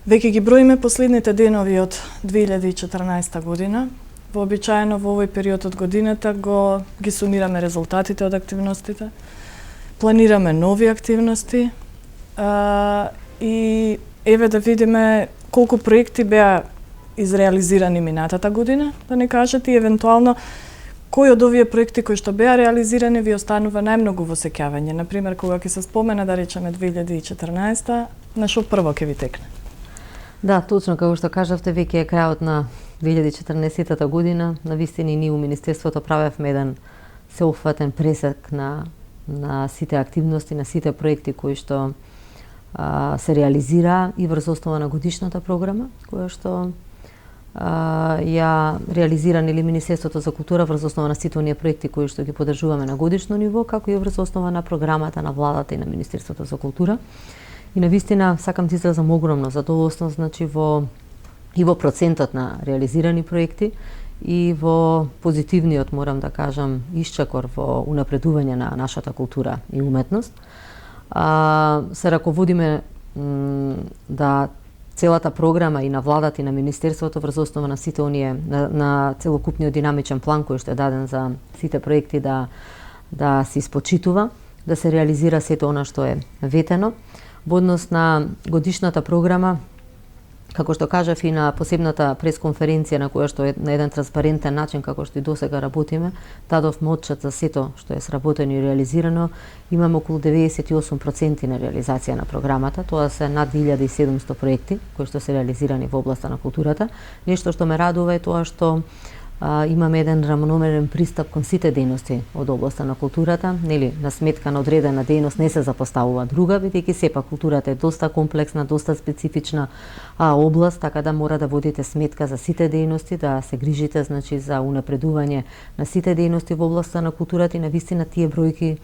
Веќе ги броиме последните денови од 2014 година. Вообичаено во овој период од годината ги сумираме резултатите од активностите, планираме нови активности и еве да видиме колку проекти беа изреализирани минатата година, да не кажете, и евентуално кој од овие проекти кои што беа реализирани ви останува најмногу во сеќавање. Например, кога ќе се спомена, да речеме 2014, на што прво ќе ви текне? Да, точно како што кажавте, веќе е крајот на 2014 година. Навистина и ние у Министерството правевме еден сеопфатен пресек на сите активности, на сите проекти кои што се реализира и врз основа на годишната програма, која што ја реализира нели Министерството за култура врз основа на сите оние проекти кои што ги поддржуваме на годишно ниво, како и врз основа на програмата на владата и на Министерството за култура. И навистина сакам да изразам огромно задоволство, значи и во процентот на реализирани проекти и во позитивниот, морам да кажам, исчекор во унапредување на нашата култура и уметност. Се раководиме да целата програма и на владата и на Министерството врз основа на сите оние на целокупниот динамичен план кој што е даден за сите проекти да се испочитува, да се реализира сето она што е ветено. Во однос на годишната програма, како што кажав и на посебната пресконференција на која што е на еден транспарентен начин, како што и досега работиме, дадовме отчет за сето што е сработено и реализирано. Имаме околу 98% на реализација на програмата, тоа се над 1700 проекти кои што се реализирани во областа на културата. Нешто што ме радува е тоа што имаме еден рамномерен пристап кон сите дејности од областа на културата, нели на сметка на одредена дејност не се запоставува друга, бидејќи сепак културата е доста комплексна, доста специфична област, така да мора да водите сметка за сите дејности, да се грижите значи за унапредување на сите дејности во областа на културата и навистина тие бројки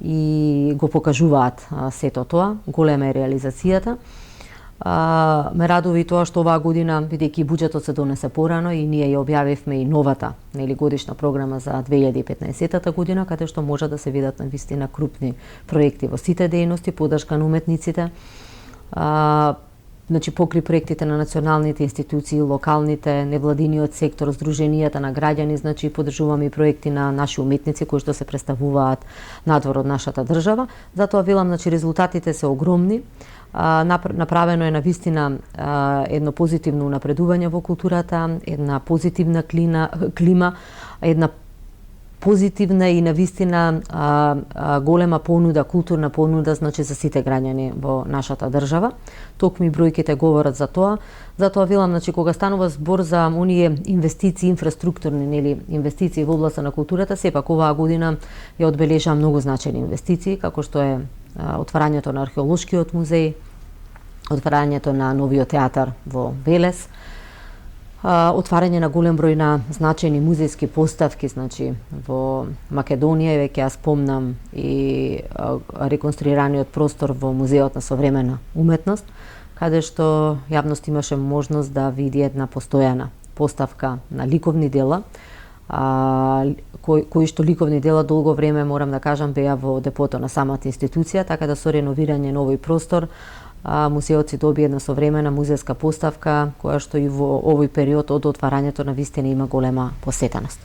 и го покажуваат сето тоа, голема е реализацијата. Ме радува и тоа што оваа година, бидејќи буџетот се донесе порано и ние ја објавивме и новата годишна програма за 2015 година, каде што може да се видат навистина крупни проекти во сите дејности, поддршка на уметниците, значи покри проектите на националните институции, локалните, невладиниот сектор, здруженијата на граѓани, значи поддржуваме и проекти на наши уметници кои што се представуваат надвор од нашата држава. Затоа велам, значи резултатите се огромни. Направено е навистина едно позитивно напредување во културата, една позитивна клима, една позитивна и навистина голема понуда, културна понуда, значи за сите граѓани во нашата држава. Токму бројките говорат за тоа. Затоа велам, значи кога станува збор за оние инвестиции, инфраструктурни нели инвестиции во областа на културата, сепак оваа година ја одбележа многу значајни инвестиции, како што е отварањето на археолошкиот музеј, отварањето на новиот театар во Велес, отварање на голем број на значајни музејски поставки, значи во Македонија, веќе ја спомнам и реконструираниот простор во Музеот на современа уметност, каде што јавност имаше можност да види една постојана поставка на ликовни дела, кои што ликовни дела долго време, морам да кажам, беа во депото на самата институција, така да со реновирање на овој простор музеот си доби една современа музејска поставка, која што и во овој период од отварањето на вистина има голема посетеност.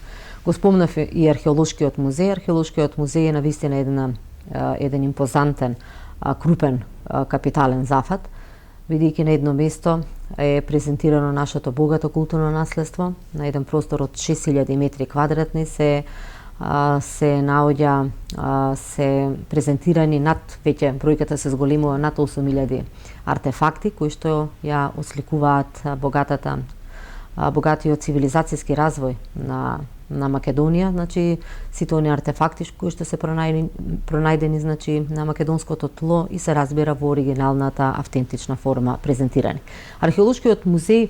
Го спомнав и археолошкиот музеј. Археолошкиот музеј е навистина еден импозантен, крупен капитален зафат, бидејќи на едно место е презентирано нашето богато културно наследство, на еден простор од 6000 метри квадратни се наоѓа, се презентирани над, веќе бројката се зголемува, над 8000 артефакти кои што ја осликуваат богатиот цивилизацијски развој на Македонија, значи сите оние артефакти кои што се пронајдени значи на македонското тло и се разбира во оригиналната автентична форма презентирани. Археолошкиот музеј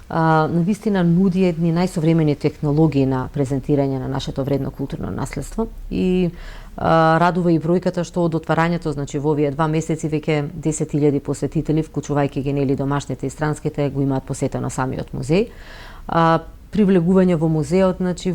навистина нуди едни најсовремени технологии на презентирање на нашето вредно културно наследство и радува и бројката што од отварањето, значи во овие 2 месеци веќе 10.000 посетители, вклучувајќи ги нели домашните и странските, го имаат посетено самиот музеј. Привлегување во музеот, значи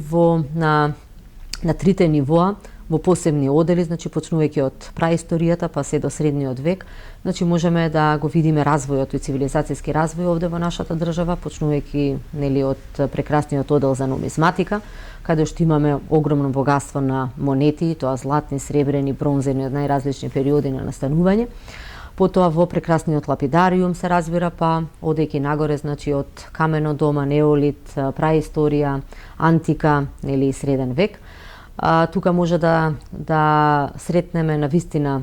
на трите нивоа, во посебни одели, значи почнувајќи од праисторијата па се до средниот век, значи можеме да го видиме развојот и цивилизацијски развој овде во нашата држава, почнувајќи нели од прекрасниот одел за нумизматика, каде што имаме огромно богатство на монети, тоа златни, сребрени, бронзени од најразлични периоди на настанување. Потоа во прекрасниот лапидариум се разбира, па одејќи нагоре, значи од камено дома, неолит, праисторија, антика, нели среден век. Тука може да сретнеме навистина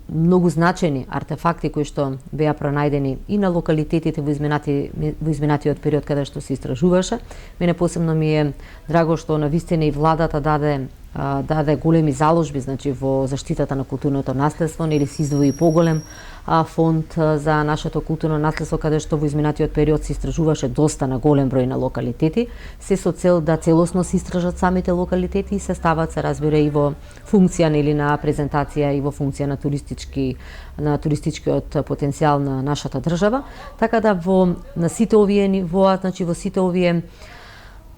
многу значени артефакти кои што беа пронајдени и на локалитетите во изминатиот период каде што се истражуваше. Мене посебно ми е драго што навистина и владата даде големи заложби, значи во заштитата на културното наследство, нели се издвои поголем фонд за нашето културно наследство, каде што во изминатиот период се истражуваше доста на голем број на локалитети, се со цел да целосно се истражат самите локалитети и се стават, се разбира, и во функција нели на презентација и во функција на туристичкиот потенцијал на нашата држава. Така да на сите овие нивоа, значи во сите овие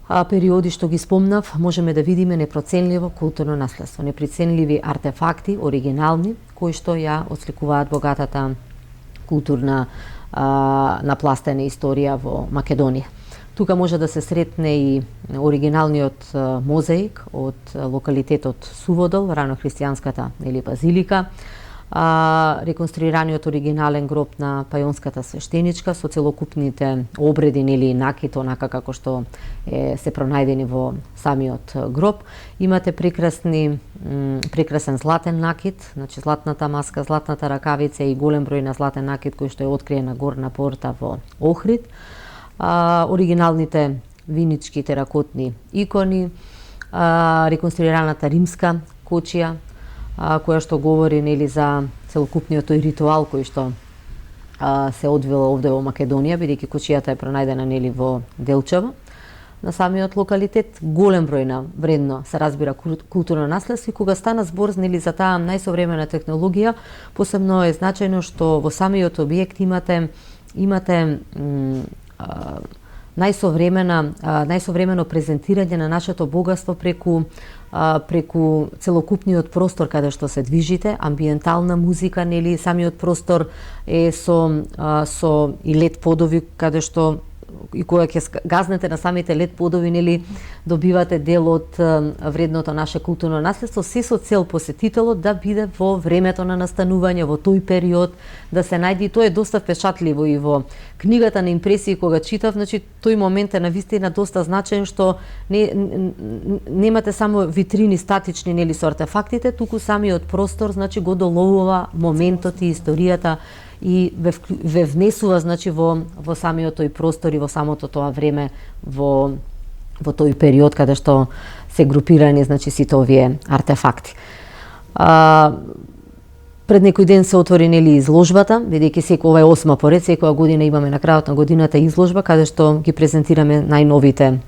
периоди што ги спомнав, можеме да видиме непроценливо културно наследство, непроценливи артефакти, оригинални, кои што ја отсликуваат богатата културна напластена историја во Македонија. Тука може да се сретне и оригиналниот мозаик од локалитетот Суводол, ранохристијанската или базилика, реконструираниот оригинален гроб на пајонската свештеничка со целокупните обреди или накит, онака како што се пронајдени во самиот гроб. Имате прекрасен златен накит, значи златната маска, златната ракавица и голем број на златен накит кој што е откриен на горна порта во Охрид. Оригиналните винички теракотни икони, реконструираната римска кочија, која што говори нели за целокупниот тој ритуал кој што се одвил овде во Македонија, бидејќи кочијата е пронајдена нели во Делчево. На самиот локалитет голем број на вредно се разбира културно наследство, и кога стана збор нели за таа најсовремена технологија, посебно е значајно што во самиот објект имате најсовремено презентирање на нашето богатство преку целокупниот простор каде што се движите, амбиентална музика, нели самиот простор е со и лед подови каде што и кога ќе газнете на самите лед подови, нели добивате дел од вредното наше културно наследство, се со цел посетителот да биде во времето на настанување, во тој период, да се најде. Тоа е доста впечатливо и во книгата на импресии кога читав, значи тој момент е навистина доста значаен, што немате само витрини статични нели со артефактите, туку самиот простор значи го доловува моментот и историјата и ве внесува значи во самиот тој простор и во самото тоа време, во тој период каде што се групирани значи сите овие артефакти. Пред некој ден се отвори нели изложбата, бидејќи ова е 8-ма поред, секоја година имаме на крајот на годината изложба каде што ги презентираме најновите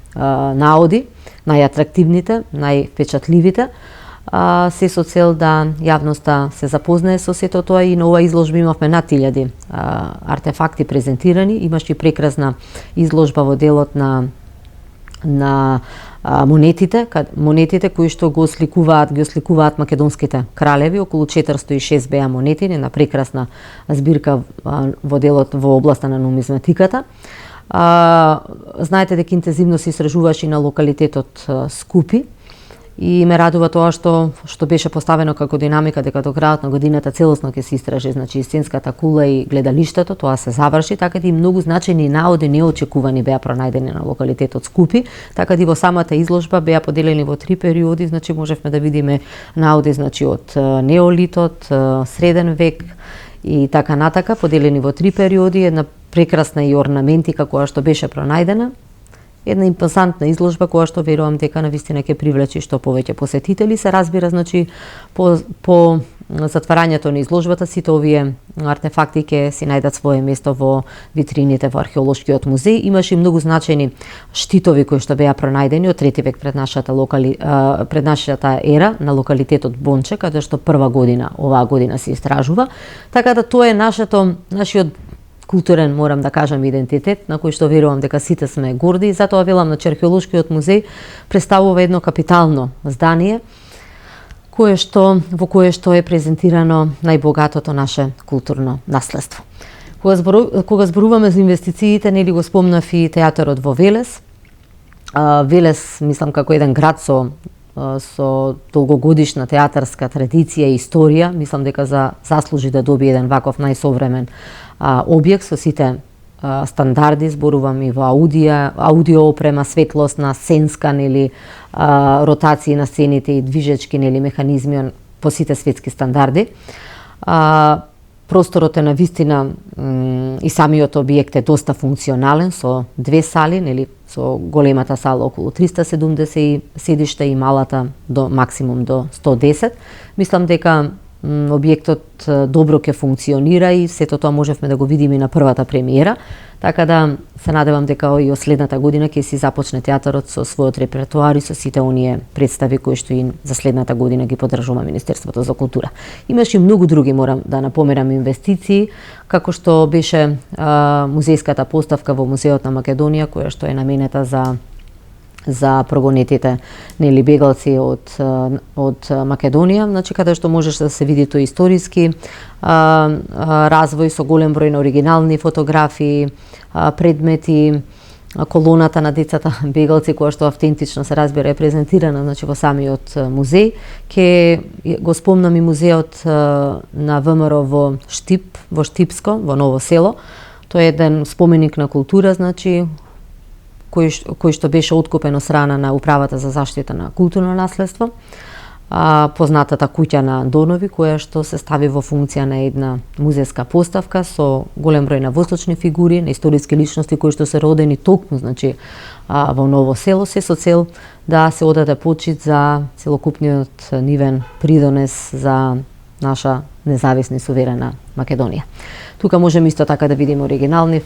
наоди, најатрактивните, највпечатливите, се со цел да јавноста се запознае со сето тоа, и на оваа изложба имавме над 1000 артефакти презентирани. Имаше и прекрасна изложба во делот на монетите кои што ги осликуваат македонските кралеви. Околу 406 беа монети, една прекрасна збирка во делот во областа на нумизматиката. Знаете дека интензивно се истражуваше и на локалитетот Скупи, и ме радува тоа што беше поставено како динамика дека до крајот на годината целосно ќе се истражи значи истинската кула и гледалиштето, тоа се заврши, така да и многу значајни наоди неочекувани беа пронајдени на локалитетот Скупи, така да и во самата изложба беа поделени во 3 периоди, значи можевме да видиме наоди значи од неолитот, среден век и така натака, поделени во 3 периоди, една прекрасна и орнаментика која што беше пронајдена. Една импозантна изложба која што верувам дека навистина ќе привлече што повеќе посетители. Се разбира, значи по затварањето на изложбата сите овие артефакти ќе си најдат свое место во витрините во археолошкиот музеј. Имаше многу значајни штитови кои што беа пронајдени од 3 век пред нашата ера на локалитетот Бонче, каде што оваа година се истражува. Така да тоа е нашиот културен, морам да кажам, идентитет, на кој што верувам дека сите сме горди, и затоа велам, археолошкиот музеј представува едно капитално здание, во кое што е презентирано најбогатото наше културно наследство. Кога зборуваме за инвестициите, нели го спомнав и театарот во Велес. Велес, мислам, како еден град со долгогодишна театарска традиција и историја, мислам дека заслужи да добие еден ваков најсовремен објект со сите стандарди, зборувам и во аудио опрема, светлосна, сценска, нели ротации на сцените и движечки, нели механизми по сите светски стандарди. Просторот е навистина и самиот објект е доста функционален со две сали, нели со големата сала околу 370 седишта и малата до максимум до 110. Мислам дека објектот добро ќе функционира и сето тоа можевме да го видиме и на првата премиера, така да се надевам дека и од следната година ќе си започне театарот со својот репертоар и со сите оние представи кои што и за следната година ги поддржува Министерството за култура. Имаше и многу други, морам да напоменам, инвестиции, како што беше музејската поставка во Музеот на Македонија, која што е наменета за прогонетите, нели бегалци од Македонија, значи каде што можеш да се види тој историски развој со голем број на оригинални фотографии, предмети, колоната на децата бегалци која што автентично се разбира е презентирана, значи во самиот музеј. Ке го спомнам и музеот на ВМРО во Штип, во Штипско, во Ново село. Тој е еден споменик на култура, значи кој што беше откупен од страна на Управата за заштита на културно наследство, познатата куќа на Донови, која што се стави во функција на една музејска поставка со голем број на восточни фигури, на историски личности кои што се родени токму, значи во Ново село, се со цел да се одаде почит за целокупниот нивен придонес за наша независна и суверена Македонија. Тука можеме исто така да видиме оригинални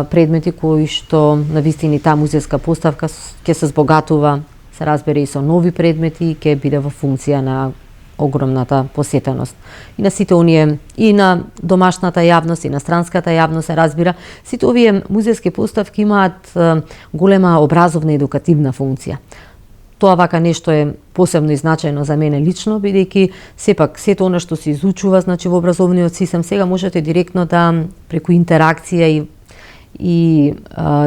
предмети кои што навистини таа музејска поставка ќе се збогатува, се разбере и со нови предмети и ќе биде во функција на огромната посетеност. И на сите оние, и на домашната јавност, и на странската јавност се разбира, сите овие музејски поставки имаат голема образовна и едукативна функција. Тоа вака нешто е посебно и значајно за мене лично, бидејќи сепак сето она што се изучува, значи во образовниот систем, сега можете директно да преку интеракција и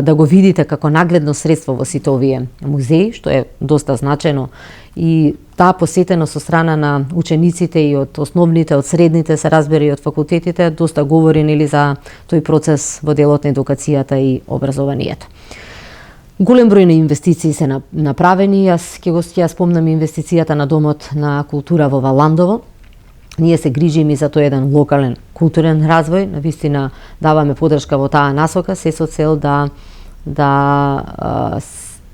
да го видите како нагледно средство во сите овие музеи, што е доста значајно, и таа посетеност со страна на учениците и од основните, од средните, се разбира и од факултетите, доста говори нели за тој процес во делот на едукацијата и образованието. Голем број на инвестиции се направени. Јас ќе спомнам инвестицијата на Домот на култура во Валандово. Ние се грижиме и за тој еден локален културен развој, навистина даваме поддршка во таа насока, се со цел да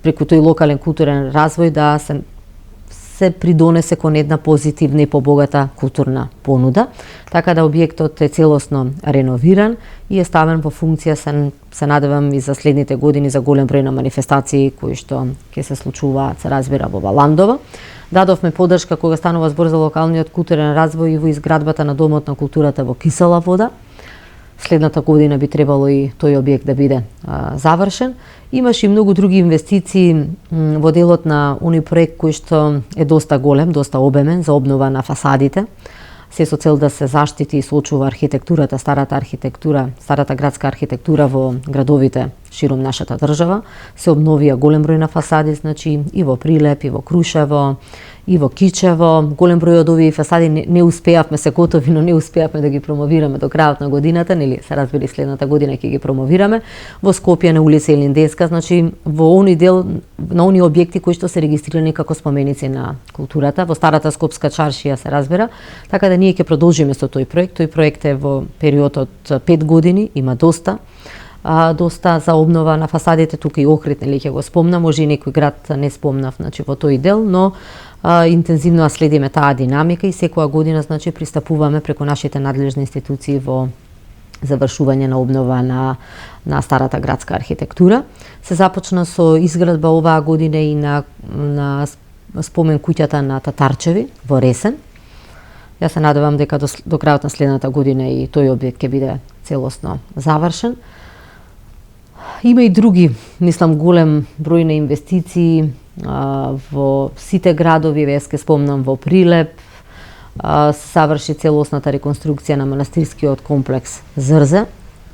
преку тој локален културен развој да се придонесе кон една позитивна и побогата културна понуда, така да објектот е целосно реновиран и е ставен во функција, се надевам и за следните години за голем број на манифестации кои што ќе се случуваат, се разбира, во Валандово. Дадовме поддршка кога станува збор за локалниот културен развој и во изградбата на Домот на културата во Кисела Вода. Следната година би требало и тој објект да биде завршен. Имаше и многу други инвестиции во делот на оној проект кој што е доста голем, доста обемен за обнова на фасадите, се со цел да се заштити и соочува архитектурата, старата градска архитектура во градовите широм нашата држава. Се обновија голем број на фасади, значи и во Прилеп, и во Крушево, и во Кичево. Голем број од овие фасади не успеавме, се готови, но не успеавме да ги промовираме до крајот на годината, нели се разбери следната година ќе ги промовираме. Во Скопје на улица Елиндеска, значи во оној дел на оние објекти кои што се регистрирани како споменици на културата, во старата Скопска чаршија се разбира, така да ние ќе продолжиме со тој проект. Тој проект е во период од 5 години, има доста за обнова на фасадите, тука и Охрид, нели ќе го спомнам, може и некој град не спомнав, значи во тој дел, но интензивно следиме таа динамика и секоја година, значи, пристапуваме преку нашите надлежни институции во завршување на обнова на старата градска архитектура. Се започна со изградба оваа година и на спомен куќата на Татарчеви во Ресен. Јас се надевам дека до крајот на следната година и тој објект ќе биде целосно завршен. Има и други, мислам, голем број на инвестиции во сите градови, веќе спомнам во Прилеп, заврши целосната реконструкција на манастирскиот комплекс Зрзе.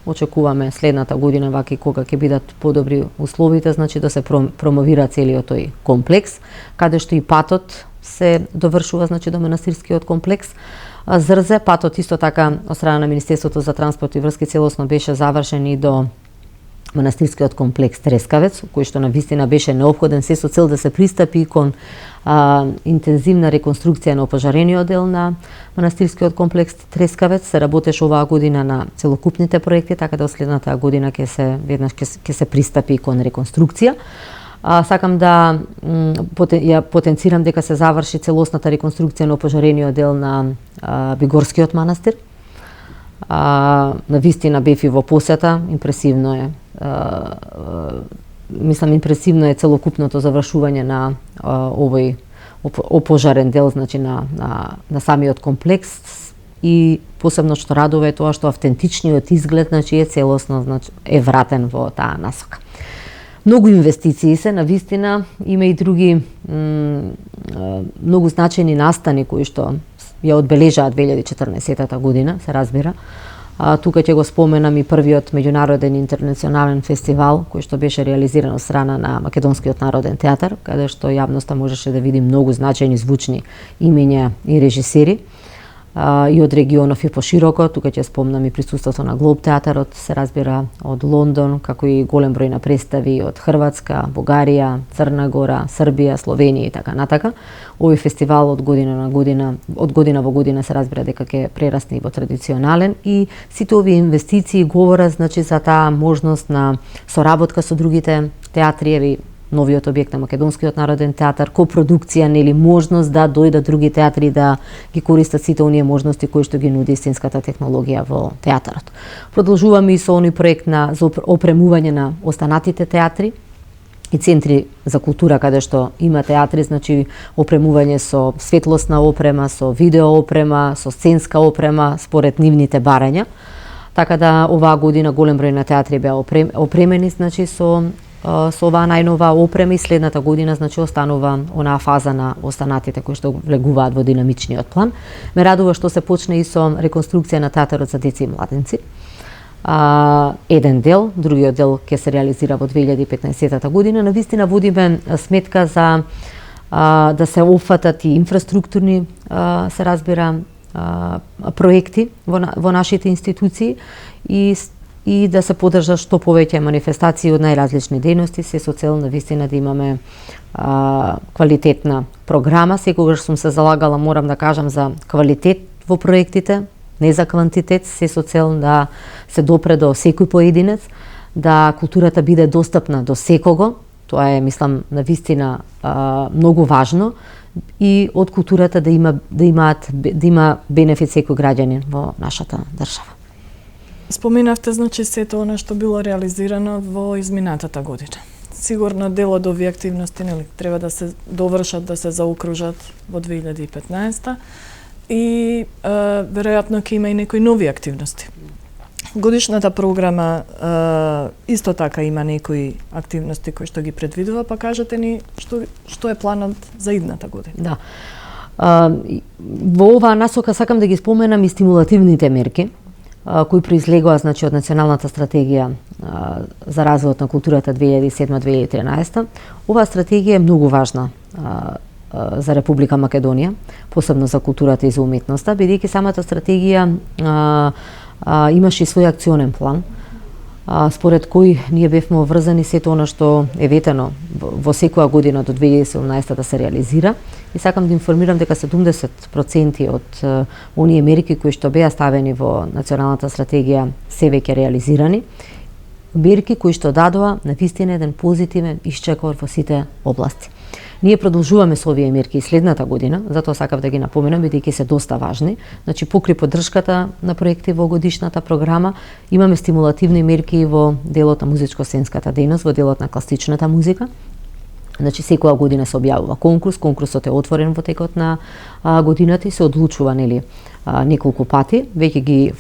Очекуваме следната година, ваки кога ќе бидат подобри условите, значи да се промовира целиот тој комплекс, каде што и патот се довршува, значи до манастирскиот комплекс Зрзе. Патот исто така од страна на Министерството за транспорт и врски целосно беше завршен и до манастирскиот комплекс Трескавец, кој што навистина беше неопходен се со цел да се пристапи кон интензивна реконструкција на опожарениот дел на манастирскиот комплекс Трескавец. Се работеше оваа година на целокупните проекти, така да од следната година ќе се пристапи кон реконструкција. Сакам да ја потенцирам дека се заврши целосната реконструкција на опожарениот дел на Бигорскиот манастир. Навистина бев и во посета, импресивно е. Импресивно е целокупното завршување на овој опожарен дел, значи на самиот комплекс, и посебно што радува е тоа што автентичниот изглед, значи е целосно, значи е вратен во таа насока. Многу инвестиции се, навистина има и други многу значајни настани кои што ја одбележаат 2014 година, се разбира. Тука ќе го споменам и првиот меѓународен интернационален фестивал кој што беше реализиран од страна на Македонскиот народен театар, каде што јавноста можеше да види многу значајни звучни имиња и режисери и од регионов и пошироко. Тука ќе спомнам и присуството на Глоб театарот, се разбира, од Лондон, како и голем број на представи од Хрватска, Бугарија, Црна Гора, Србија, Словенија и така натака. Овој фестивал од година во година се разбира дека ќе прерасне и во традиционален, и сите овие инвестиции говорат, значи, за таа можност на соработка со другите театри, новиот објект на Македонскиот народен театар, копродукција, нели, можност да дојдат други театри да ги користат сите оние можности кои што ги нуди истинската технологија во театарот. Продолжуваме и со оној проект за опремување на останатите театри и центри за култура каде што има театри, значи опремување со светлосна опрема, со видео опрема, со сценска опрема според нивните барања. Така да оваа година голем број на театри беа опремени, значи со оваа најнова опрема, и следната година, значи, останува онаа фаза на останатите кои што влегуваат во динамичниот план. Ме радува што се почне и со реконструкција на театарот за деца и младенци. Еден дел, другиот дел ќе се реализира во 2015 година. Навистина водиме сметка за да се опфатат и инфраструктурни, се разбира, проекти во нашите институции и да се поддржат што повеќе манифестации од најразлични дејности, се со цел навистина да имаме квалитетна програма. Секогаш сум се залагала, морам да кажам, за квалитет во проектите, не за квантитет, се со цел да се допре до секој поединец, да културата биде достапна до секого. Тоа е, мислам, навистина многу важно, и од културата да има бенефит секој граѓанин во нашата држава. Споменавте, значи, сето она што било реализирано во изминатата година. Сигурно дел од овие активности, нели, треба да се довршат, да се заокружат во 2015 и веројатно ќе има и некои нови активности. Годишната програма исто така има некои активности кои што ги предвидува, па кажете ни што е планот за идната година. Да. Во оваа насока сакам да ги споменам и стимулативните мерки кои произлегоа, значи, од Националната стратегија за развојот на културата 2007-2013. Оваа стратегија е многу важна за Република Македонија, посебно за културата и за уметноста, бидејќи самата стратегија имаше и свој акционен план, според кој ние бевме обврзани сето она што е ветено во секоја година до 2017 да се реализира. И сакам да информирам дека 70% од оние мерки кои што беа ставени во Националната стратегија се веќе реализирани. Мерки кои што дадоа навистина еден позитивен исчекор во сите области. Ние продолжуваме со овие мерки и следната година, затоа сакав да ги напоменам, бидејќи се доста важни. Значи, покри поддршката на проекти во годишната програма, имаме стимулативни мерки во делот на музичко-сценската дејност, во делот на класичната музика. Значи, секоја година се објавува конкурс, конкурсот е отворен во текот на годината и се одлучува, нели, неколку пати. Веќе ги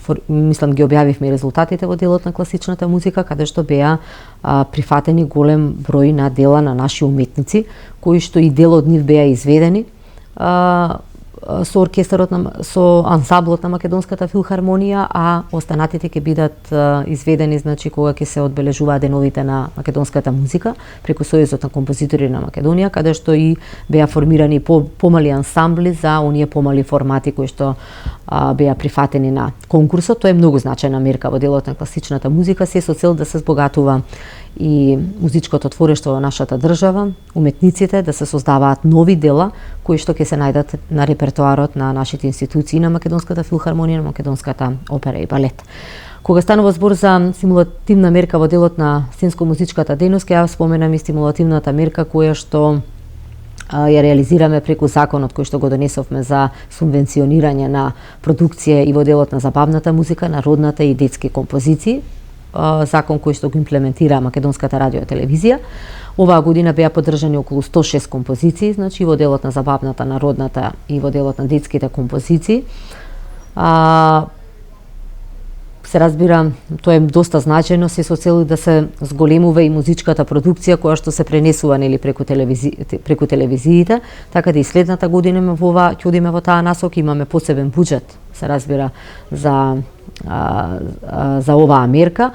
објавивме резултатите во делот на класичната музика, каде што беа прифатени голем број на дела на наши уметници, кои што и дел од нив беа изведени со оркестарот со ансамблот на Македонската филхармонија, а останатите ќе бидат изведени значи кога ќе се одбележуваат деновите на македонската музика преку Сојузот на композитори на Македонија, каде што и беа формирани помали ансамбли за оние помали формати кои што беа прифатени на конкурсот. Тоа е многу значајна мерка во делот на класичната музика, се со цел да се збогатува и музичкото творештво во нашата држава, уметниците да се создаваат нови дела кои што ќе се најдат на репертоарот на нашите институции, на Македонската филхармонија, на Македонската опера и балет. Кога станува збор за стимулативна мерка во делот на сценско-музичката дејност, ќе ја споменам и стимулативната мерка која што ја реализираме преку законот кој што го донесовме за субвенционирање на продукција и во делот на забавната музика, народната и детски композиции, закон кој што го имплементира Македонската радио и телевизија. Оваа година беа поддржани околу 106 композиции, значи во делот на забавната, народната и во делот на детските композиции. Се разбира, тоа е доста значајно, се со цел да се зголемува и музичката продукција која што се пренесува нели преку телевизиите, така да и следната година ќе одиме во таа насока, имаме посебен буџет, се разбира, за оваа мерка,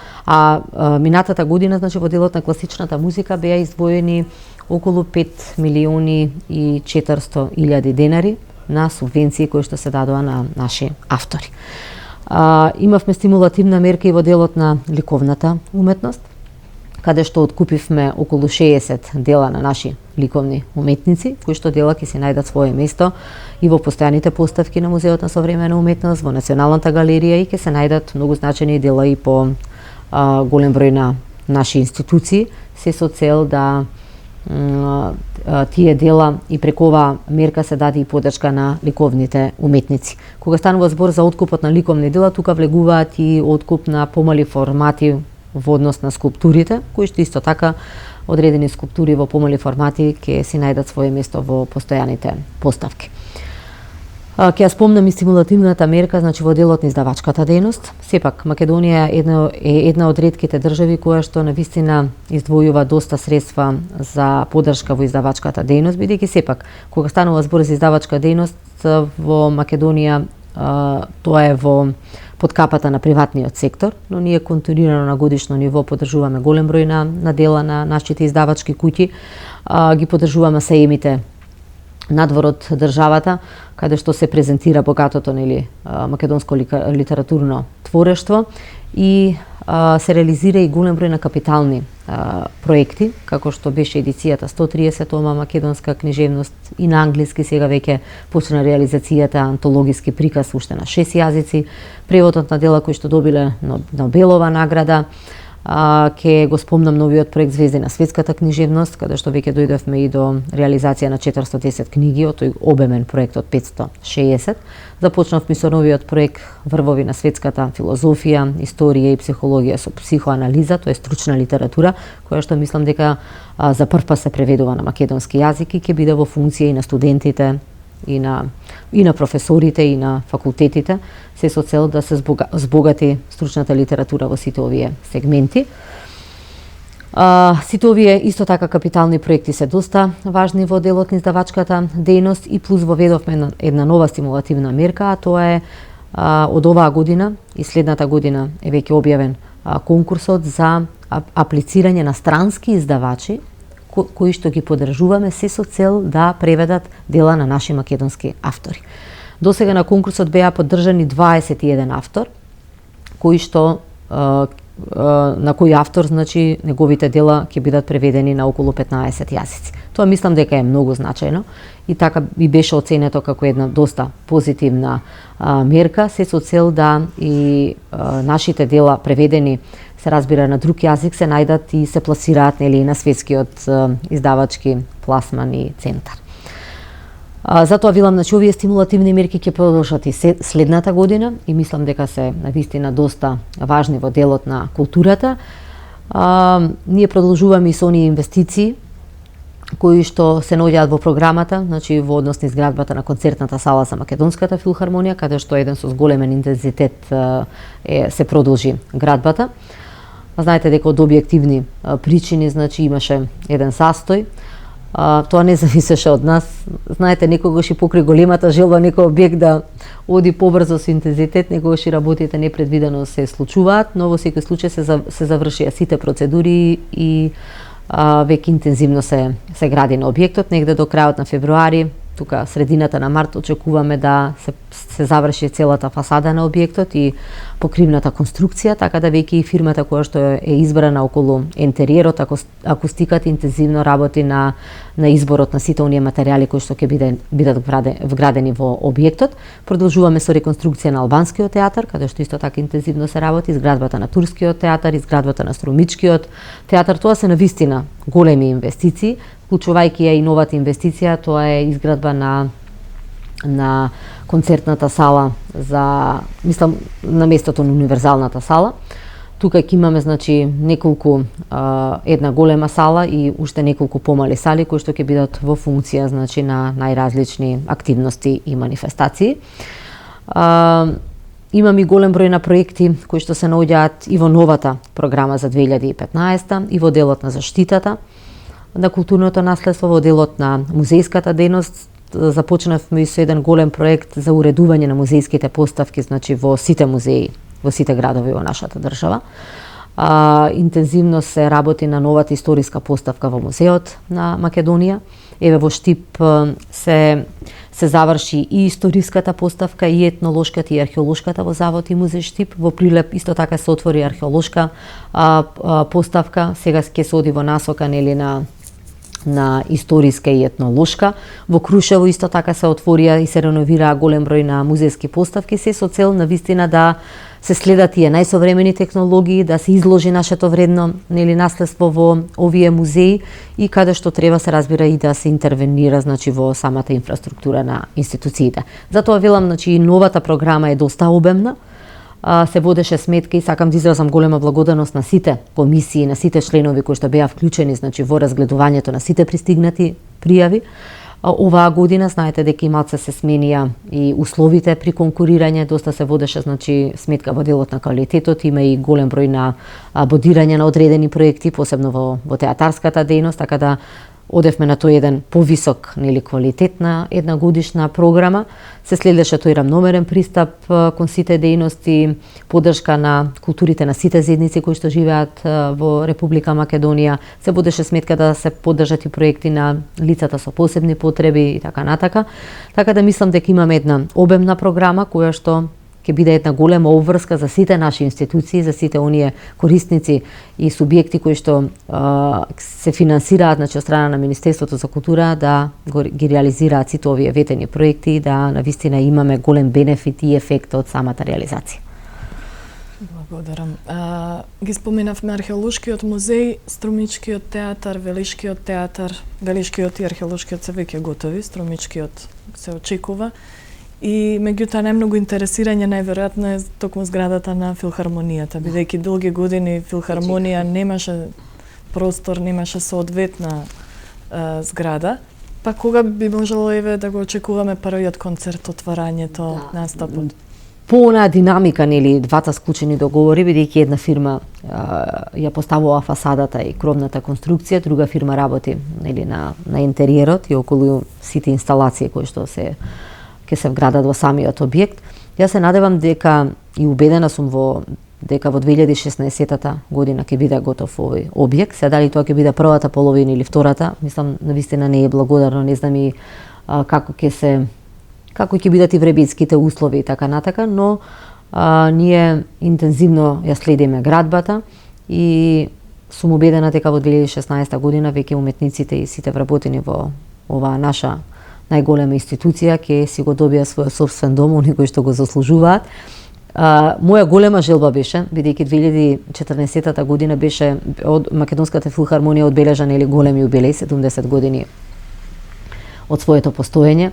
минатата година значи во делот на класичната музика беа издвоени околу 5 милиони и 400 илјади денари на субвенции кои што се дадоа на наши автори. Имавме стимулативна мерка и во делот на ликовната уметност, каде што откупивме околу 60 дела на наши ликовни уметници, кои што дела ќе се најдат свое место и во постојаните поставки на Музеот на современа уметност, во Националната галерија, и ќе се најдат многу значајни дела и по голем број на наши институции, се со цел да тие дела и преку оваа мерка се даде и поддршка на ликовните уметници. Кога станува збор за откупот на ликовни дела, тука влегуваат и откуп на помали формати во однос на скулптурите, кои што исто така одредени скулптури во помали формати ќе си најдат свое место во постојаните поставки. Ќе ја спомнам и стимулативната мерка, значи во делот на издавачката дејност. Сепак Македонија е една од ретките држави која што навистина издвојува доста средства за поддршка во издавачката дејност, бидејќи сепак кога станува збор за издавачка дејност во Македонија, тоа е во под капата на приватниот сектор, но ние континуирано на годишно ниво поддржуваме голем број на дела на нашите издавачки куќи, ги поддржуваме саемите надвор од државата, каде што се презентира богатото нели македонско литературно творештво, и се реализира и голем број на капитални проекти, како што беше едицијата 130 тома македонска книжевност, и на англиски сега веќе почна реализацијата антологиски приказ уште на 6 јазици, преводот на дела кои што добиле Нобелова награда. Ке го спомнам новиот проект Звезди на светската книжевност, каде што веќе дојдовме и до реализација на 410 книги од тој обемен проект од 560. Започнавме со новиот проект Врвови на светската филозофија, историја и психологија со психоанализа, тоа е стручна литература, која што мислам дека за прв пат се преведува на македонски јазик и ќе биде во функција и на студентите, и на професорите, и на факултетите, се со цел да се збогати стручната литература во сите овие сегменти. Сите овие исто така капитални проекти се доста важни во делот на издавачката дејност, и плюс воведовме една нова стимулативна мерка, а тоа е од оваа година и следната година е веќе објавен конкурсот за аплицирање на странски издавачи кои што ги поддржуваме се со цел да преведат дела на наши македонски автори. Досега на конкурсот беа поддржани 21 автор, кои што на кој автор, значи, неговите дела ќе бидат преведени на околу 15 јазици. Тоа мислам дека е многу значајно и така би беше оценето како една доста позитивна мерка, се со цел да и нашите дела преведени, се разбира, на друг јазик се најдат и се пласираат нели на светскиот издавачки пласман и центар. Затоа велам, значи, овие стимулативни мерки ќе продолжат и следната година и мислам дека се навистина доста важни во делот на културата. Ние продолжуваме и со оние инвестиции кои што се наоѓаат во програмата, значи во однос на изградбата на концертната сала за Македонската филхармонија, каде што еден со зголемен интензитет се продолжи градбата. Знаете дека од објективни причини, значи, имаше еден застој Тоа не зависеше од нас. Знаете, некогаш и покрај големата желба некој објект да оди побрзо со интензитет, некогаш и работите непредвидено се случуваат, но во секој случај се завршија сите процедури и веќе интензивно се гради на објектот. Негде до крајот на февруари, тука средината на март, очекуваме да се заврши целата фасада на објектот и покривната конструкција, така да веќе и фирмата која што е избрана околу интериерот, акустиката, интензивно работи на изборот на сите оние материјали кои што ќе бидат вградени во објектот. Продолжуваме со реконструкција на албанскиот театар, каде што исто така интензивно се работи, изградбата на турскиот театар, изградбата на струмичкиот театар. Тоа се навистина големи инвестиции, вклучувајќи ја и новата инвестиција, тоа е изградба на концертната сала на местото на универзалната сала. Тука ќе имаме неколку една голема сала и уште неколку помали сали кои што ќе бидат во функција на најразлични активности и манифестации. Имаме и голем број на проекти кои што се наоѓаат и во новата програма за 2015 и во делот на заштитата на културното наследство, во делот на музејската дејност. Започнавме со еден голем проект за уредување на музејските поставки, во сите музеи, во сите градови во нашата држава. Интензивно се работи на новата историска поставка во музеот на Македонија. Еве во Штип се заврши и историската поставка, и етнолошката и археолошката во Завод и музеј Штип. Во Прилеп исто така се отвори археолошка поставка. Сега ќе се оди во насока на историска и етнолошка. Во Крушево исто така се отворија и се реновираа голем број на музејски поставки, се со цел навистина да се следат тие најсовремени технологии, да се изложи нашето вредно наследство во овие музеи и каде што треба се разбира и да се интервенира во самата инфраструктура на институциите. Затоа велам, новата програма е доста обемна. Се водеше сметка и сакам да изразам голема благодарност на сите комисии, на сите членови кои што беа вклучени во разгледувањето на сите пристигнати пријави. Оваа година знаете дека и малце се сменија и условите при конкурирање, доста се водеше сметка во делот на квалитетот, има и голем број на бодирање на одредени проекти, посебно во театарската дејност, така да одевме на тој еден повисок квалитет на една годишна програма. Се следеше тој рамномерен пристап кон сите дејности, поддршка на културите на сите заедници кои што живеат во Република Македонија. Се водеше сметка да се поддржат и проекти на лицата со посебни потреби и така натака. Така да мислам дека имаме една обемна програма која што ќе биде една голема обврска за сите наши институции, за сите оние корисници и субјекти кои што се финансираат од страна на Министерството за култура, да ги реализираат сите овие ветени проекти и да навистина имаме голем бенефит и ефект од самата реализација. Благодарам. Ги споменавме археолошкиот музеј, Струмичкиот театар, Велишкиот театар. Велишкиот и археолошкиот се веќе готови, Струмичкиот се очекува. И меѓутоа најмногу интересирање најверојатно е токму зградата на филхармонијата, бидејќи долги години филхармонија немаше простор, немаше соодветна зграда. Па кога би можело еве да го очекуваме првиот концерт, отварањето, настапот? По онаа динамика, двата склучени договори, бидејќи една фирма ја поставува фасадата и кровната конструкција, друга фирма работи на интериерот и околу сите инсталации кои што ќе се вградат во самиот објект. Јас се надевам дека и убедена сум дека во 2016 година ќе биде готов овој објект. Се дали тоа ќе биде првата половина или втората, мислам навистина не е благодарно, не знам и како ќе бидат и временските услови и така натака, но ние интензивно ја следиме градбата и сум убедена дека во 2016 година веќе уметниците и сите вработени во оваа наша најголема институција ќе си го добија својот собствен дом, они кои што го заслужуваат. Моја голема желба беше, бидејќи 2014 година беше од Македонската филхармонија одбележа голем јубилеј, 70 години од своето постоење.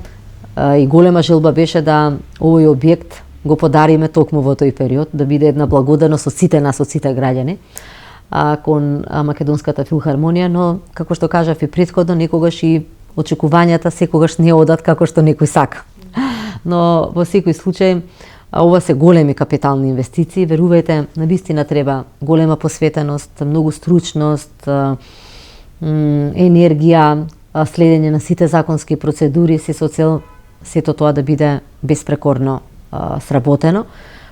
И голема желба беше да овој објект го подариме токму во тој период, да биде една благодарност од сите нас, од сите граѓани кон Македонската филхармонија, но како што кажав и претходно, некогаш и очекувањата секогаш не одат како што некој сака. Но во секој случај ова се големи капитални инвестиции, верувајте, навистина треба голема посветеност, многу стручност, енергија, следење на сите законски процедури, се со цел сето тоа да биде безпрекорно сработено.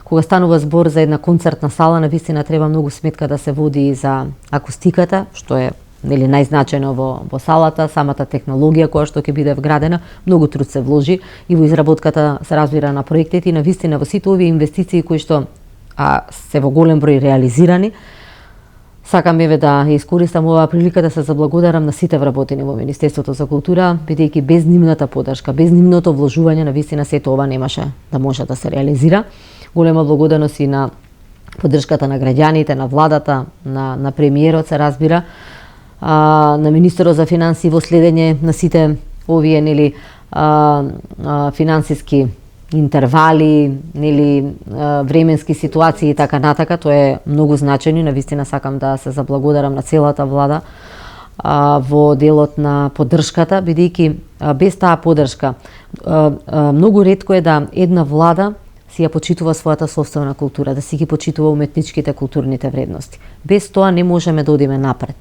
Кога станува збор за една концертна сала, навистина треба многу сметка да се води за акустиката, што е најзначајно во салата, самата технологија која што ќе биде вградена, многу труд се вложи и во изработката се разбира на проектите и навистина во сите овие инвестиции кои што се во голем број реализирани. Сакам да искористам оваа прилика да се заблагодарам на сите вработени во Министерството за култура, бидејќи без нивната поддршка, без нивното вложување, навистина сето ова немаше да може да се реализира. Голема благодарност и на поддршката на граѓаните, на владата, на премиерот се разбира, на министерот за финансии во следење на сите овие финансиски интервали, временски ситуации и така натака, тоа е многу значајно и навистина сакам да се заблагодарам на целата влада во делот на поддршката, бидејќи без таа поддршка многу ретко е да една влада си ја почитува својата сопствена култура, да си ги почитува уметничките културните вредности. Без тоа не можеме да одиме напред.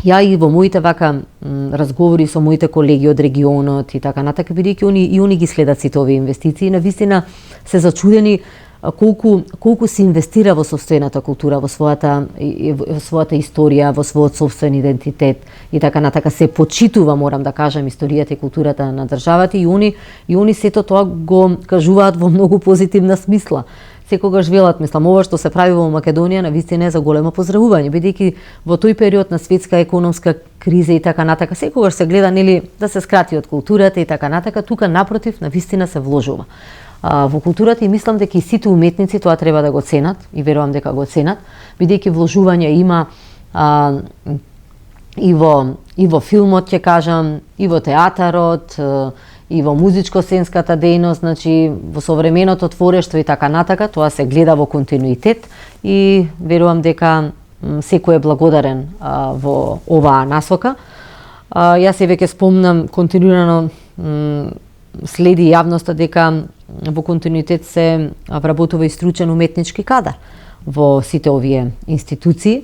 Ја и во моите разговори со моите колеги од регионот и така натака, бидејќи они ги следат сите овие инвестиции, навистина се зачудени колку се инвестира во сопствената култура, во својата историја, во својот сопствен идентитет и така натака, се почитува, морам да кажам, историјата и културата на државата и они сето тоа го кажуваат во многу позитивна смисла. Секогаш велат, ова што се прави во Македонија навистина е за големо поздравување, бидејќи во тој период на светска економска криза и така натака, секогаш се гледа да се скрати од културата и така натака, тука напротив навистина се вложува во културата и мислам дека и сите уметници тоа треба да го ценат и верувам дека го ценат, бидејќи вложување има и во филмот, ќе кажам, и во театарот, и во музичко-сценската дејност, значи во современото творештво и така натака, тоа се гледа во континуитет и верувам дека секој е благодарен во оваа насока. Јас веќе спомнам континуирано следи јавноста дека во континуитет се вработува и стручен уметнички кадар во сите овие институции.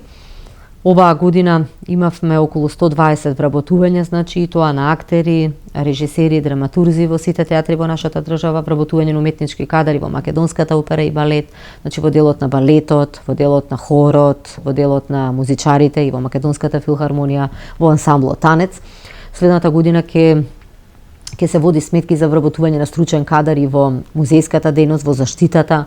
Оваа година имавме околу 120 вработувања, значи и тоа на актери, режисери, драматурзи во сите театри во нашата држава, вработување на уметнички кадари во македонската опера и балет, значи во делот на балетот, во делот на хорот, во делот на музичарите и во македонската филхармонија, во ансамблот танец. Следната година ќе се води сметки за вработување на стручен кадар и во музејската дејност, во заштитата,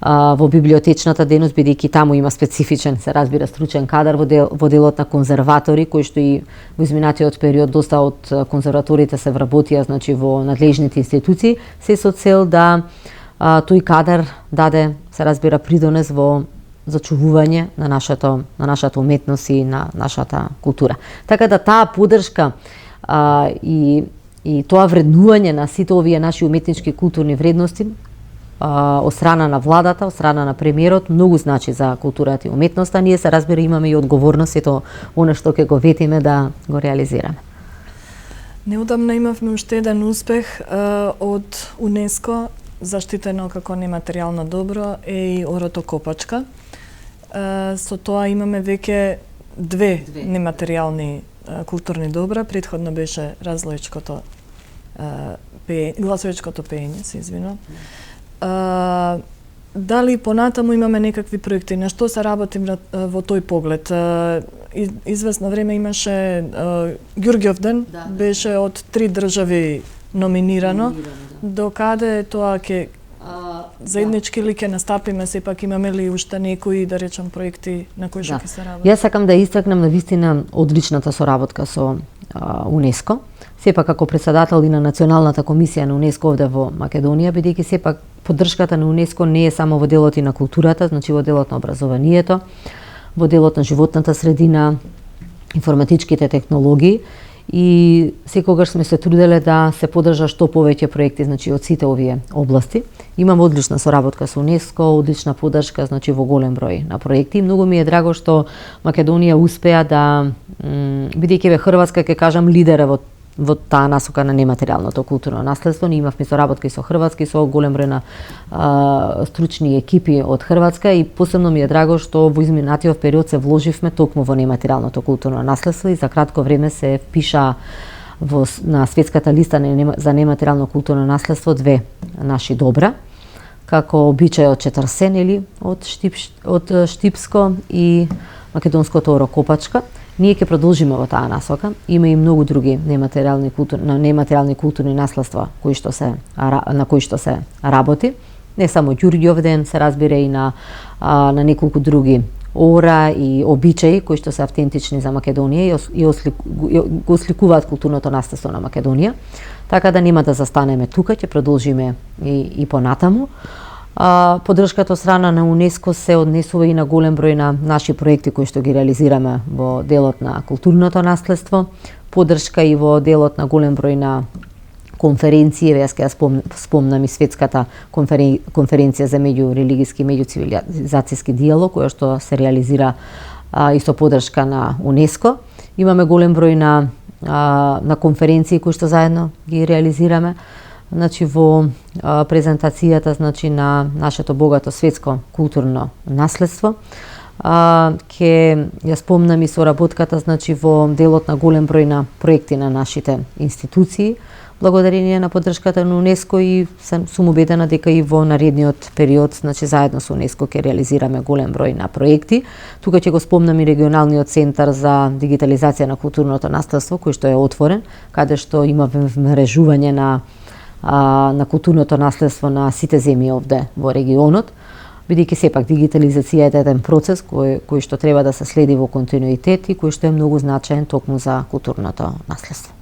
во библиотечната дејност, бидејќи таму има специфичен, се разбира, стручен кадар во делот на конзерватори, кои што и во изминатиот период доста од конзерваторите се вработија, значи во надлежните институции, се со цел да тој кадар даде, се разбира, придонес во зачувување на нашата уметност и на нашата култура. Така да таа поддршка и тоа вреднување на сите овие наши уметнички културни вредности од страна на владата, од страна на премиерот, многу значи за културата и уметноста. Ние се разбира имаме и одговорност ето оно што ќе го ветиме да го реализираме. Неодамна имавме уште еден успех од УНЕСКО, заштитено како нематеријално добро е и Орото Копачка. Со тоа имаме веќе две нематеријални културни добра. Предходно беше гласовичкото пеење, се извинувам. Дали понатаму имаме некакви проекти, на што се работи во тој поглед? Известно време имаше Ѓурѓовден, беше од 3 држави номинирано. Докаде тоа ќе заеднички ли ќе настапиме, сепак имаме ли уште некои, да речам, проекти на кои што ќе се работи? Јас сакам да истакнам навистина одличната соработка со УНЕСКО. Сепак како председател и на Националната комисија на УНЕСКО овде во Македонија, бидејќи сепак поддршката на УНЕСКО не е само во делот и на културата, значи во делот на образованието, во делот на животната средина, информатичките технологии и секогаш сме се труделе да се поддржа што повеќе проекти, значи од сите овие области. Имаме одлична соработка со УНЕСКО, одлична поддршка, значи во голем број на проекти. Многу ми е драго што Македонија успеа да бидејќи Хрватска, ќе кажам, лидер во во таа насока на нематеријалното културно наследство. Ние имавме соработка и со Хрватска и со голем број на стручни екипи од Хрватска и посебно ми е драго што во изминатиот период се вложивме токму во нематеријалното културно наследство и за кратко време се впиша на светската листа за нематеријално културно наследство две наши добра, како обичајот Четрсен или од Штипско и македонското Орокопачка. Ние ќе продолжиме во таа насока. Има и многу други нематеријални културни наследства на кои што се работи. Не само Ѓурѓиов ден, се разбира и на неколку други ора и обичаи кои што се автентични за Македонија и го осликуваат културното наследство на Македонија. Така да нема да застанеме тука, ќе продолжиме и понатаму. Поддршката од страна на УНЕСКО се однесува и на голем број на наши проекти кои што ги реализираме во делот на културното наследство, поддршка и во делот на голем број на конференции, јас ќе спомнам и светската конференција за меѓурелигиски и меѓуцивилизацијски диалог, која што се реализира и со поддршка на УНЕСКО. Имаме голем број на конференции кои што заедно ги реализираме. Значи во презентацијата на нашето богато светско културно наследство ќе ја спомнам и соработката во делот на голем број на проекти на нашите институции, благодарение на поддршката на УНЕСКО и сум убедена дека и во наредниот период, заедно со УНЕСКО ќе реализираме голем број на проекти. Тука ќе го спомнам и регионалниот центар за дигитализација на културното наследство кој што е отворен, каде што има вмрежување на културното наследство на сите земји овде во регионот, бидејќи сепак дигитализација е еден процес кој што треба да се следи во континуитет и кој што е многу значаен токму за културното наследство.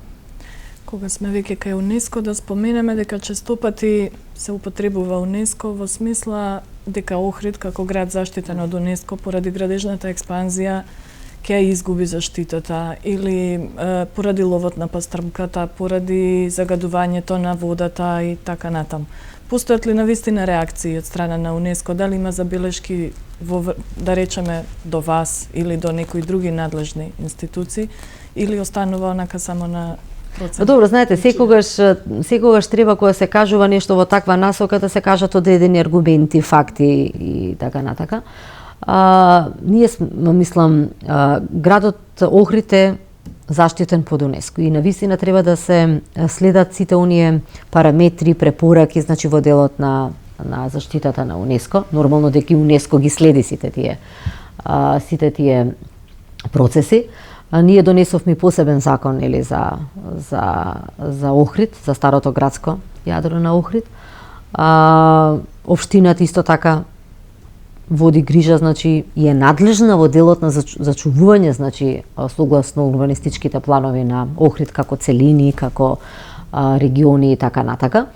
Кога сме веќе кај УНЕСКО, да споменеме дека честопати се употребува УНЕСКО во смисла дека Охрид како град заштитен од УНЕСКО поради градежната експанзија ќе изгуби заштитата или поради ловот на пастрмката, поради загадувањето на водата и така натаму. Постојат ли навистина реакции од страна на УНЕСКО? Дали има забелешки да речеме до вас или до некои други надлежни институции или останува онака само на процент? Добро, знаете, секогаш треба кога се кажува нешто во таква насока да се кажат одредени аргументи, факти и така натака. Ние мислам, градот Охрид е заштитен под УНЕСКО и навистина треба да се следат сите оние параметри, препораки, во делот на заштитата на УНЕСКО. Нормално дека УНЕСКО ги следи сите тие процеси. Ние донесовме посебен закон за Охрид, за старото градско јадро на Охрид. Општината исто така води грижа, и е надлежна во делот на зачувување, согласно урбанистичките планови на Охрид како целини, како региони и така натака.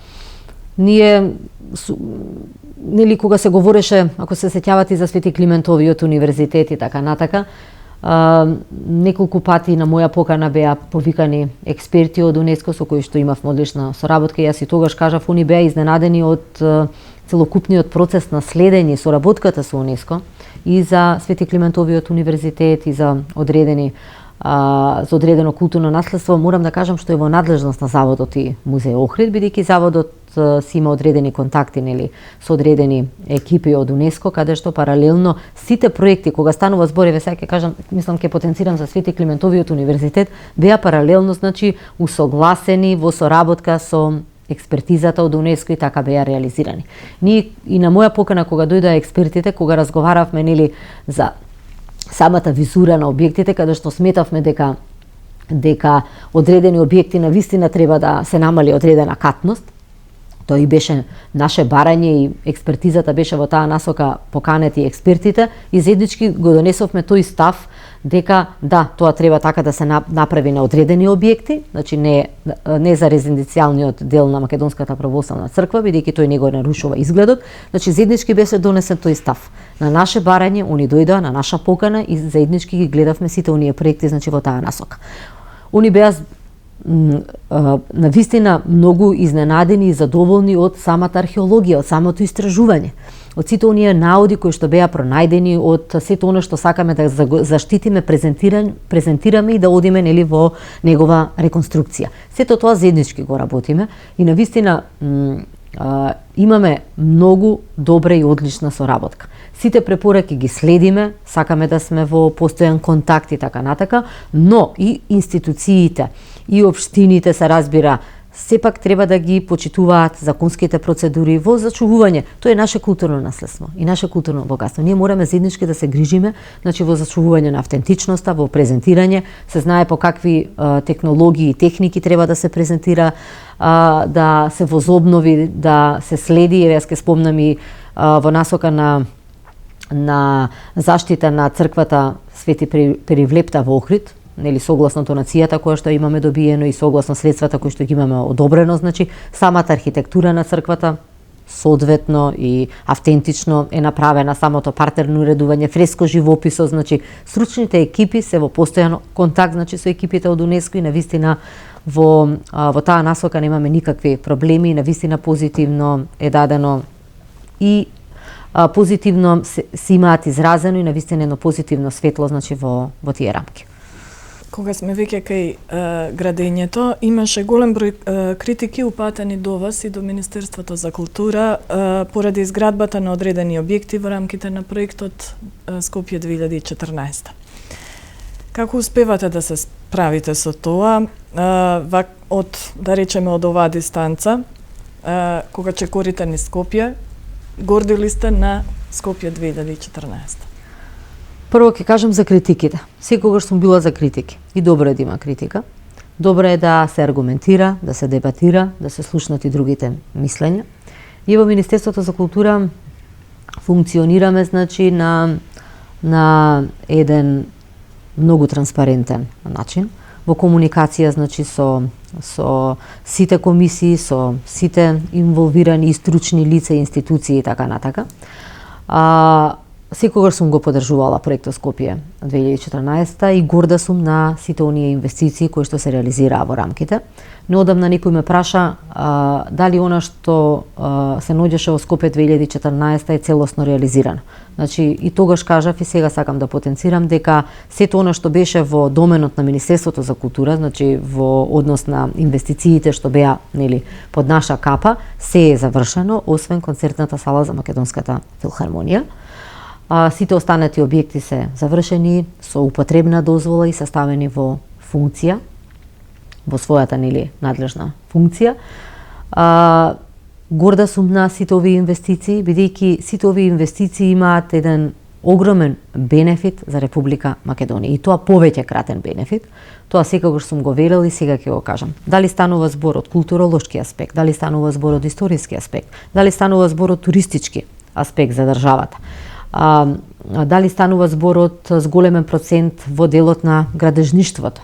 Ние, кога се говореше, ако се сеќавате за Свети Климентовиот универзитет и така натака, неколку пати на моја покана беа повикани експерти од УНЕСКО со кои што имавме одлична соработка. Јас и тогаш кажав, они беа изненадени од целокупниот процес на следење и соработката со УНЕСКО и за Свети Климентовиот универзитет и за одредено културно наследство. Морам да кажам што е во надлежност на Заводот и Музеј Охрид, бидејќи Заводот си има одредени контакти со одредени екипи од УНЕСКО, каде што паралелно сите проекти, кога станува збор, сега ќе кажам, мислам ќе потенцирам за Свети Климентовиот универзитет, беа паралелно, усогласени во соработка со експертизата од УНЕСКО и така беа реализирани. Ние и на моја покана кога дојдоа експертите, кога разговаравме за самата визура на објектите, каде што сметавме дека одредени објекти на вистина треба да се намали одредена катност. Тоа и беше наше барање и експертизата беше во таа насока поканети експертите и заеднички го донесовме тој став дека да, тоа треба така да се направи на одредени објекти, не за резиденцијалниот дел на Македонската православна црква, бидејќи тој не го нарушува изгледот. Заеднички беше донесен тој став. На наше барање, они дојдоа на наша покана и заеднички ги гледавме сите оние проекти во таа насока. Они беа навистина многу изненадени и задоволни од самата археологија, од самото истражување. од сите оние наоди кои што беа пронајдени, од сето она што сакаме да заштитиме, презентираме и да одиме нели во негова реконструкција. Сето тоа заеднички го работиме и навистина имаме многу добра и одлична соработка. Сите препораки ги следиме, сакаме да сме во постојан контакт и така натака, но и институциите и општините се разбира сепак треба да ги почитуваат законските процедури во зачувување. Тоа е наше културно наследство и наше културно богатство. Ние мораме заеднички да се грижиме, значи во зачувување на автентичноста, во презентирање, се знае по какви технологии и техники треба да се презентира, да се возобнови, да се следи, јас ќе спомнам и во насока на заштита на црквата Свети Перивлепта во Охрид, нели согласно тонацијата која што имаме добиено и согласно средствата кои што ги имаме одобрено, значи самата архитектура на црквата соодветно и автентично е направена, самото партерно уредување, фреско живописот, значи стручните екипи се во постојан контакт, значи со екипите од УНЕСКО и навистина во таа насока немаме никакви проблеми, навистина позитивно е дадено и позитивно се имаат изразено и навистина едно позитивно светло, значи во тие рамки. Кога сме веќе кај градењето, имаше голем број критики упатени до вас и до Министерството за култура поради изградбата на одредени објекти во рамките на проектот Скопје 2014. Како успевате да се справите со тоа, да речеме од оваа дистанца, кога чекорите низ Скопје, горди ли сте на Скопје 2014? Прво ќе кажам за критиките. Секогаш сум била за критики. И добро е да има критика. Добро е да се аргументира, да се дебатира, да се слушнат и другите мислења. И во Министерството за култура функционираме значи на еден многу транспарентен начин, во комуникација значи со сите комисии, со сите инволвирани и стручни лица, институции и така натака. Секогаш сум го поддржувала проектот Скопје 2014 и горда сум на сите оние инвестиции кои што се реализираа во рамките. Неодамна некој ме праша дали она што се наоѓаше во Скопје 2014 е целосно реализирано. Значи и тогаш кажав и сега сакам да потенцирам дека сето она што беше во доменот на Министерството за култура, значи во однос на инвестициите што беа нели под наша капа, се е завршено, освен концертната сала за Македонската филхармонија. Сите останати објекти се завршени со употребна дозвола и составени во функција, во својата нели надлежна функција. Горда сум на сите овие инвестиции, бидејќи сите овие инвестиции имаат еден огромен бенефит за Република Македонија и тоа повеќе кратен бенефит. Тоа секогаш сум го верил и сега ќе го кажам. Дали станува збор од културолошки аспект, дали станува збор од историски аспект, дали станува збор од туристички аспект за државата. Дали станува збор од зголемен процент во делот на градежништвото.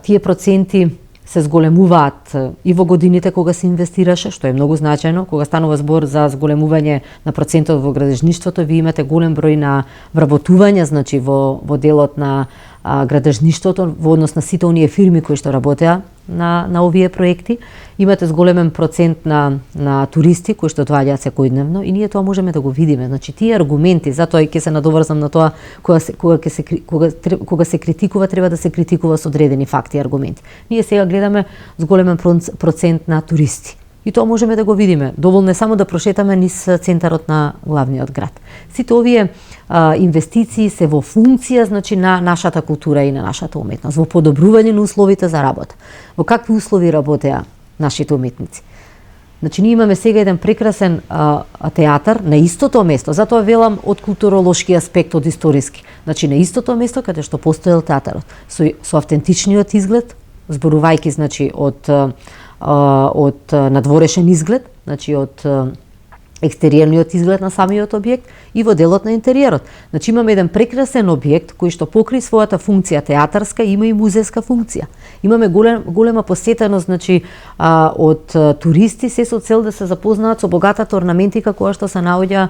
Тие проценти се зголемуваат и во годините кога се инвестираше, што е многу значајно. Кога станува збор за зголемување на процентот во градежништвото, ви имате голем број на вработувања, значи во делот на градежништвото, во однос на сите оние фирми кои што работеа на овие проекти. Имате зголемен процент на туристи кои што доаѓаат секојдневно и ние тоа можеме да го видиме. Значи тие аргументи, затоа и ќе се надоврзам на тоа кога се критикува, треба да се критикува со одредени факти и аргументи. Ние сега гледаме зголемен процент на туристи. И тоа можеме да го видиме. Доволно е само да прошетаме низ центарот на главниот град. Сите овие инвестиции се во функција значи на нашата култура и на нашата уметност, во подобрување на условите за работа. Во какви услови работеа нашите уметници? Значи ние имаме сега еден прекрасен театар на истото место, затоа велам од културолошки аспект, од историски. Значи на истото место каде што постоел театарот, со автентичниот изглед, зборувајќи значи од надворешен изглед, значи од екстериерниот изглед на самиот објект и во делот на интериерот. Значи имаме еден прекрасен објект кој што покри својата функција театарска, има и музејска функција. Имаме голема посетеност значи од туристи се со цел да се запознаат со богатата орнаментика која што се наоѓа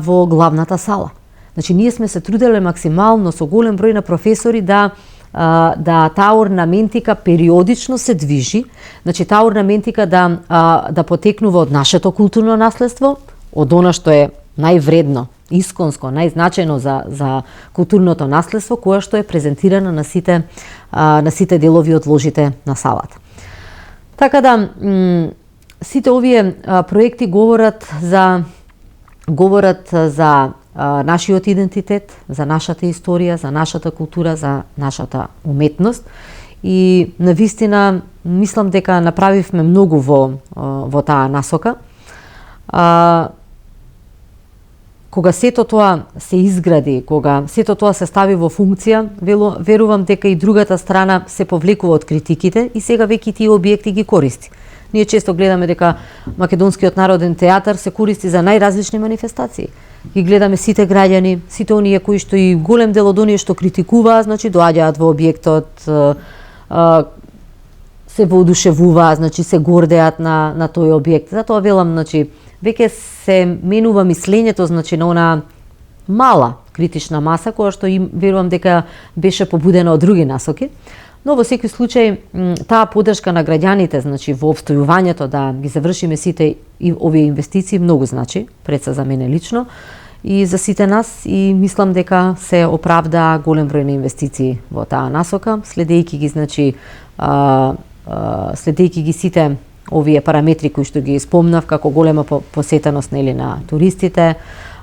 во главната сала. Значи ние сме се труделе максимално со голем број на професори да да таа орнаментика периодично се движи, значи таа орнаментика да потекнува од нашето културно наследство, од она што е највредно, исконско, најзначајно за културното наследство, кое што е презентирано на сите делови од ложите на салата. Така да, сите овие проекти говорат за нашиот идентитет, за нашата историја, за нашата култура, за нашата уметност. И навистина мислам дека направивме многу во таа насока. Кога сето тоа се изгради, кога сето тоа се стави во функција, верувам дека и другата страна се повлекува од критиките и сега веќе тие објекти ги користи. Ние често гледаме дека Македонскиот народен театар се користи за најразлични манифестации. Ги гледаме сите граѓани, сите оние кои што и голем дел од оние што критикуваат, значи доаѓаат во објектот, се воодушевуваат, значи се гордеат на тој објект. Затоа велам, значи веќе се менува мислењето, значи на она мала критична маса која што им верувам дека беше побудена од други насоки. Но во секој случај таа поддршка на граѓаните, значи во обстојувањето да ги завршиме сите овие инвестиции многу значи, пред се за мене лично и за сите нас, и мислам дека се оправда голем број на инвестиции во таа насока, следејќи ги, значи следејќи ги сите овие параметри кои што ги спомнав, како голема посетеност на туристите,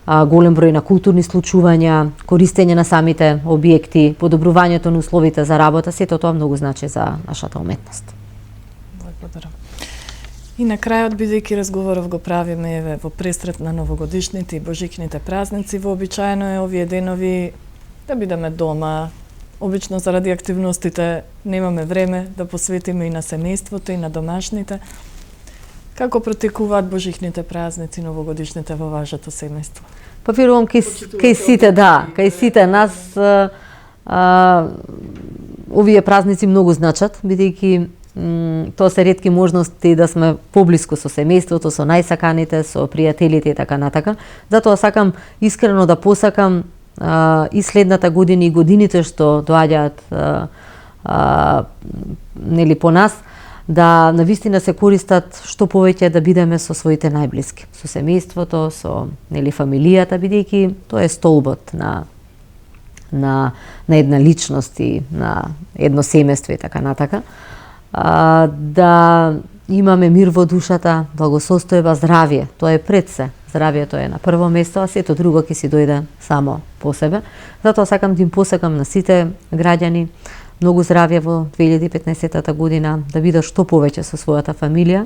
голем број на културни случувања, користење на самите објекти, подобрувањето на условите за работа, сето тоа многу значи за нашата уметност. Благодарам. И на крајот, бидејќи разговоров го правиме еве во пресрет на новогодишните и божикните празници, вообичаено е овие денови да бидеме дома. Обично заради активностите немаме време да посветиме и на семејството и на домашните. Како протекуваат божихните празници, новогодишните во вашето семејство? Па верувам кај сите, да, кај сите нас овие празници многу значат, бидејќи тоа се ретки можности да сме поблиску со семејството, со најсаканите, со пријателите и така натака. Затоа сакам искрено да посакам и следната година и годините што доаѓаат нели по нас, да навистина се користат што повеќе да бидеме со своите најблиски, со семејството, со нели фамилијата, бидејќи тоа е столбот на една личност и на едно семејство и така натака. Да имаме мир во душата, благосостојба, здравје, тоа е пред се. Здравјето е на прво место, а сето друго ќе си дојде само по себе. Затоа сакам да им посакам на сите граѓани многу здравје во 2015 година, да бидат што повеќе со својата фамилија,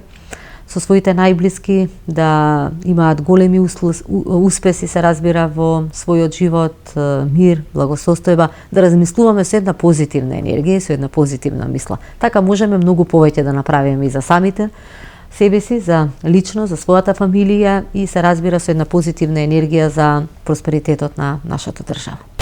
со своите најблиски, да имаат големи успеси, се разбира, во својот живот, мир, благосостојба, да размислуваме со една позитивна енергија и со една позитивна мисла. Така можеме многу повеќе да направиме и за самите себе си, за лично, за својата фамилија и се разбира со една позитивна енергија за просперитетот на нашата држава.